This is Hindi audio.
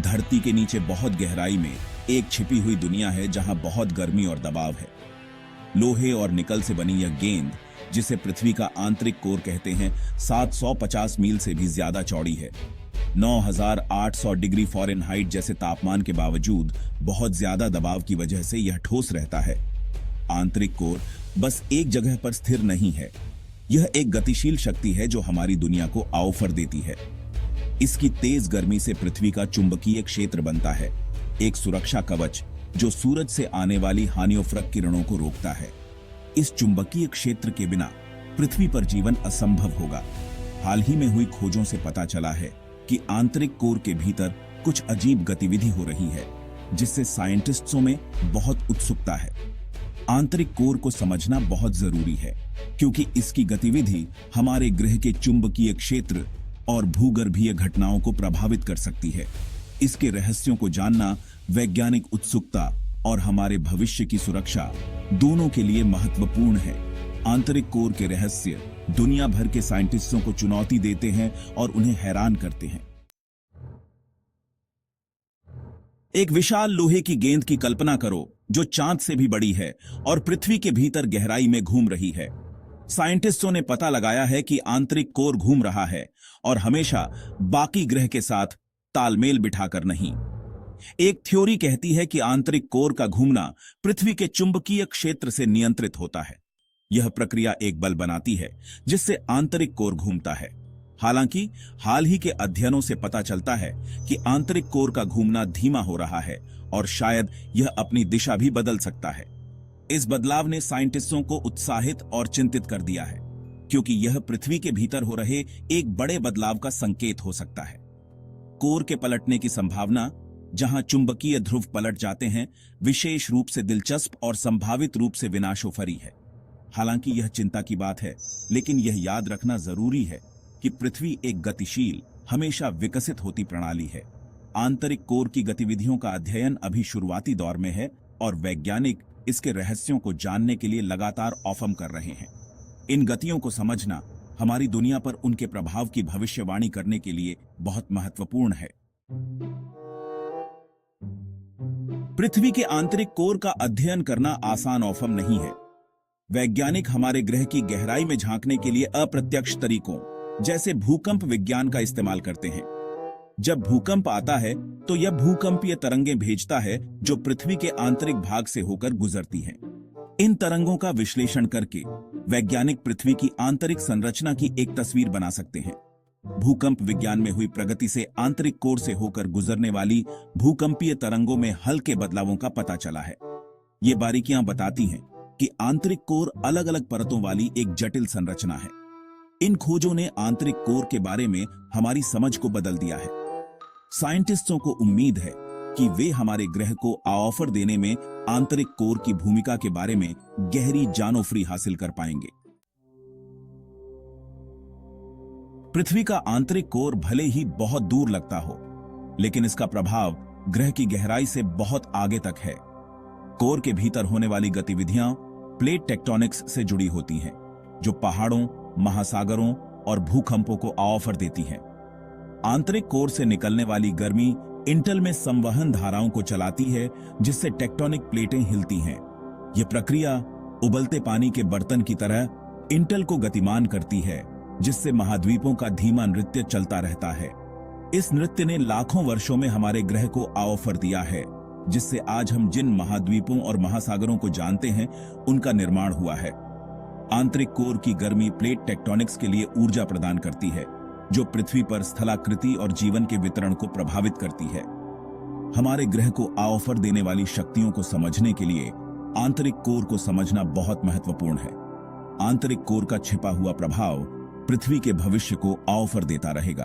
धरती के नीचे बहुत गहराई में एक छिपी हुई दुनिया है जहां बहुत गर्मी और दबाव है। लोहे और निकल से बनी यह गेंद, जिसे पृथ्वी का आंतरिक कोर कहते हैं, 750 मील से भी ज्यादा चौड़ी है। 9800 डिग्री फ़ारेनहाइट जैसे तापमान के बावजूद बहुत ज्यादा दबाव की वजह से यह ठोस रहता है। आंतरिक कोर बस एक जगह पर स्थिर नहीं है, यह एक गतिशील शक्ति है जो हमारी दुनिया को आउफर देती है। इसकी तेज गर्मी से पृथ्वी का चुंबकीय क्षेत्र बनता है, एक सुरक्षा कवच जो सूरज से आने वाली हानिकारक किरणों को रोकता है। इस चुंबकीय क्षेत्र के बिना पृथ्वी पर जीवन असंभव होगा। हाल ही में हुई खोजों से पता चला है कि आंतरिक कोर के भीतर कुछ अजीब गतिविधि हो रही है, जिससे साइंटिस्टों में बहुत उत्सुकता है। आंतरिक कोर को समझना बहुत जरूरी है, क्योंकि इसकी गतिविधि हमारे ग्रह के चुंबकीय क्षेत्र और भूगर्भीय घटनाओं को प्रभावित कर सकती है। इसके रहस्यों को जानना वैज्ञानिक उत्सुकता और हमारे भविष्य की सुरक्षा दोनों के लिए महत्वपूर्ण है। आंतरिक कोर के रहस्य दुनिया भर के साइंटिस्टों को चुनौती देते हैं और उन्हें हैरान करते हैं। एक विशाल लोहे की गेंद की कल्पना करो जो चांद से भी बड़ी है और पृथ्वी के भीतर गहराई में घूम रही है। साइंटिस्टों ने पता लगाया है कि आंतरिक कोर घूम रहा है और हमेशा बाकी ग्रह के साथ तालमेल बिठाकर नहीं। एक थ्योरी कहती है कि आंतरिक कोर का घूमना पृथ्वी के चुंबकीय क्षेत्र से नियंत्रित होता है। यह प्रक्रिया एक बल बनाती है जिससे आंतरिक कोर घूमता है। हालांकि हाल ही के अध्ययनों से पता चलता है कि आंतरिक कोर का घूमना धीमा हो रहा है और शायद यह अपनी दिशा भी बदल सकता है। इस बदलाव ने साइंटिस्टों को उत्साहित और चिंतित कर दिया है, क्योंकि यह पृथ्वी के भीतर हो रहे एक बड़े बदलाव का संकेत हो सकता है। कोर के पलटने की संभावना, जहां चुंबकीय ध्रुव पलट जाते हैं, विशेष रूप से दिलचस्प और संभावित रूप से विनाशोपरी है। हालांकि यह चिंता की बात है, लेकिन यह याद रखना जरूरी है कि पृथ्वी एक गतिशील, हमेशा विकसित होती प्रणाली है। आंतरिक कोर की गतिविधियों का अध्ययन अभी शुरुआती दौर में है और वैज्ञानिक इसके रहस्यों को जानने के लिए लगातार अध्ययन कर रहे हैं। इन गतियों को समझना हमारी दुनिया पर उनके प्रभाव की भविष्यवाणी करने के लिए बहुत महत्वपूर्ण है। पृथ्वी के आंतरिक कोर का अध्ययन करना आसान अध्ययन नहीं है। वैज्ञानिक हमारे ग्रह की गहराई में झांकने के लिए अप्रत्यक्ष तरीकों जैसे भूकंप विज्ञान का इस्तेमाल करते हैं। जब भूकंप आता है तो यह भूकंपीय तरंगें भेजता है जो पृथ्वी के आंतरिक भाग से होकर गुजरती हैं। इन तरंगों का विश्लेषण करके वैज्ञानिक पृथ्वी की आंतरिक संरचना की एक तस्वीर बना सकते हैं। भूकंप विज्ञान में हुई प्रगति से आंतरिक कोर से होकर गुजरने वाली भूकंपीय तरंगों में हल्के बदलावों का पता चला है। ये बारीकियां बताती हैं कि आंतरिक कोर अलग अलग परतों वाली एक जटिल संरचना है। इन खोजों ने आंतरिक कोर के बारे में हमारी समझ को बदल दिया है। साइंटिस्टों को उम्मीद है कि वे हमारे ग्रह को ऑफर देने में आंतरिक कोर की भूमिका के बारे में गहरी जानकारी हासिल कर पाएंगे। पृथ्वी का आंतरिक कोर भले ही बहुत दूर लगता हो, लेकिन इसका प्रभाव ग्रह की गहराई से बहुत आगे तक है। कोर के भीतर होने वाली गतिविधियां प्लेट टेक्टोनिक्स से जुड़ी होती हैं, जो पहाड़ों, महासागरों और भूकंपों को ऑफर देती हैं। आंतरिक कोर से निकलने वाली गर्मी इंटेल में संवहन धाराओं को चलाती है, जिससे टेक्टोनिक प्लेटें हिलती हैं। यह प्रक्रिया उबलते पानी के बर्तन की तरह इंटेल को गतिमान करती है, जिससे महाद्वीपों का धीमा नृत्य चलता रहता है। इस नृत्य ने लाखों वर्षों में हमारे ग्रह को ऑफर दिया है, जिससे आज हम जिन महाद्वीपों और महासागरों को जानते हैं, उनका निर्माण हुआ है। आंतरिक कोर की गर्मी प्लेट टेक्टोनिक्स के लिए ऊर्जा प्रदान करती है, जो पृथ्वी पर स्थलाकृति और जीवन के वितरण को प्रभावित करती है। हमारे ग्रह को ऑफर देने वाली शक्तियों को समझने के लिए आंतरिक कोर को समझना बहुत महत्वपूर्ण है। आंतरिक कोर का छिपा हुआ प्रभाव पृथ्वी के भविष्य को ऑफर देता रहेगा।